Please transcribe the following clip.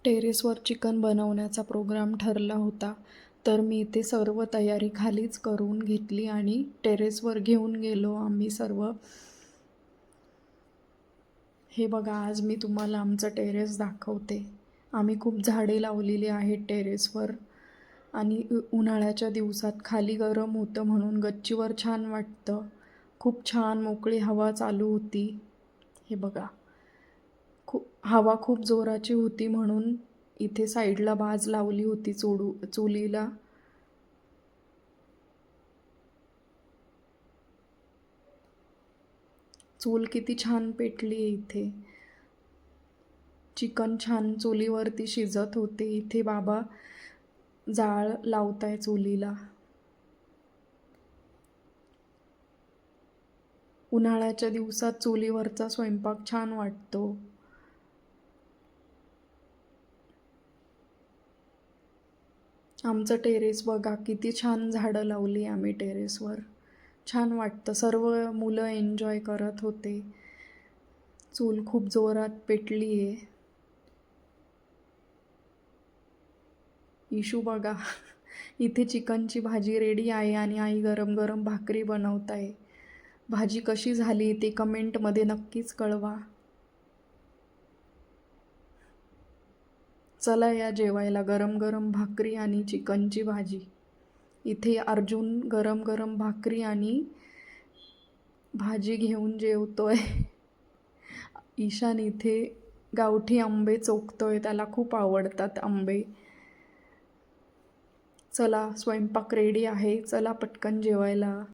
टेरेसवर चिकन बनवण्याचा प्रोग्राम ठरला होता, तर मी इथे सर्व तयारी खालीच करून घेतली आणि टेरेसवर घेऊन गेलो आम्ही सर्व. हे बघा, आज मी तुम्हाला आमचं टेरेस दाखवते. आम्ही खूप झाडे लावलेली आहेत टेरेसवर आणि उन्हाळ्याच्या दिवसात खाली गरम होतं म्हणून गच्चीवर छान वाटतं. खूप छान मोकळी हवा चालू होती. हे बघा, हवा खूप जोराची होती म्हणून इथे साईडला बाज लावली होती चुलीला. चूल किती छान पेटली आहे इथे. चिकन छान चुलीवरती शिजत होते. इथे बाबा जाळ लावताय चुलीला. उन्हाळ्याच्या दिवसात चुलीवरचा स्वयंपाक छान वाटतो. आमचं टेरेस बघा, किती छान झाडं लावली आम्ही टेरेसवर. छान वाटतं. सर्व मुलं एन्जॉय करत होते. चूल खूप जोरात पेटली आहे. इशू बघा, इथे चिकनची भाजी रेडी आहे आणि आई गरम गरम भाकरी बनवत आहे. भाजी कशी झाली ते कमेंटमध्ये नक्कीच कळवा. चला या जेवायला, गरम गरम भाकरी आणि चिकनची भाजी. इथे अर्जुन गरम गरम भाकरी आणि भाजी घेऊन जेवतोय. ईशान इथे गावठी आंबे चोखतोय, त्याला खूप आवडतात आंबे. चला, स्वयंपाक रेडी आहे, चला पटकन जेवायला.